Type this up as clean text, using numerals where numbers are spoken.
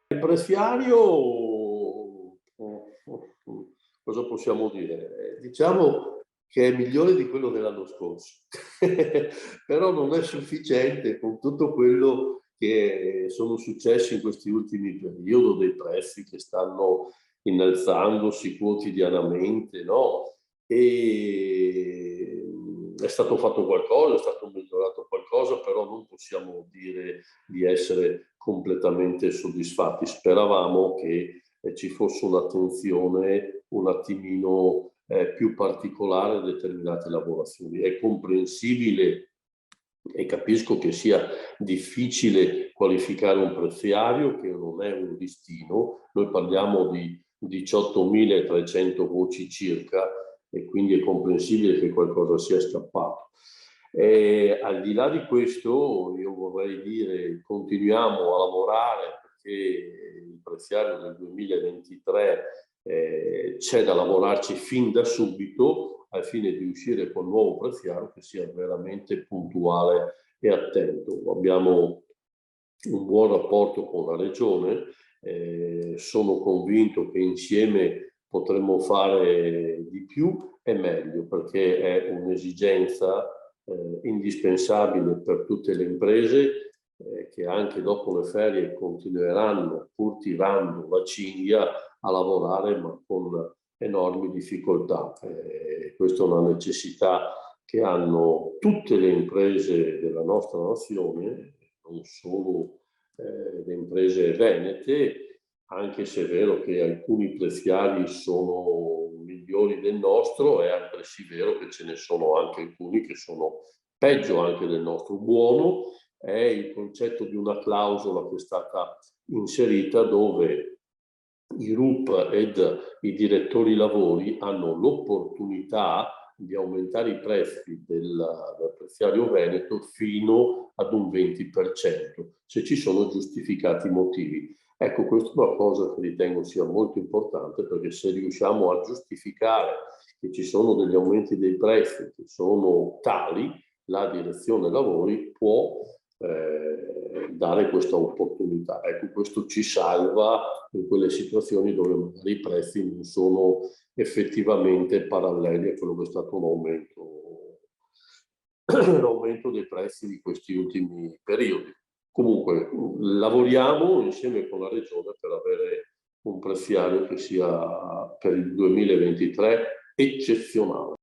Il preziario, cosa possiamo dire? Diciamo che è migliore di quello dell'anno scorso, però non è sufficiente con tutto quello che sono successi in questi ultimi periodi, dei prezzi che stanno innalzandosi quotidianamente, no? E è stato fatto qualcosa, è stato migliorato qualcosa, però non possiamo dire di essere completamente soddisfatti. Speravamo che ci fosse un'attenzione un attimino più particolare a determinate lavorazioni. È comprensibile e capisco che sia difficile qualificare un preziario, che non è un listino. Noi parliamo di 18.300 voci circa e quindi è comprensibile che qualcosa sia scappato. Al di là di questo, io vorrei dire, continuiamo a lavorare perché il preziario del 2023 c'è da lavorarci fin da subito al fine di uscire con un nuovo preziario che sia veramente puntuale e attento. Abbiamo un buon rapporto con la Regione, sono convinto che insieme potremmo fare di più e meglio, perché è un'esigenza indispensabile per tutte le imprese che anche dopo le ferie continueranno, pur tirando la cinghia, a lavorare ma con enormi difficoltà. Questa è una necessità che hanno tutte le imprese della nostra nazione, non solo le imprese venete, anche se è vero che alcuni preziari sono migliori del nostro, è altresì vero che ce ne sono anche alcuni che sono peggio anche del nostro. Buono è il concetto di una clausola che è stata inserita dove i RUP ed i direttori lavori hanno l'opportunità di aumentare i prezzi del preziario veneto fino ad un 20%, se ci sono giustificati motivi. Ecco, questa è una cosa che ritengo sia molto importante, perché se riusciamo a giustificare che ci sono degli aumenti dei prezzi che sono tali, la direzione lavori può dare questa opportunità. Ecco, questo ci salva in quelle situazioni dove magari i prezzi non sono effettivamente paralleli a quello che è stato l'aumento dei prezzi di questi ultimi periodi. Comunque lavoriamo insieme con la Regione per avere un preziario che sia per il 2023 eccezionale.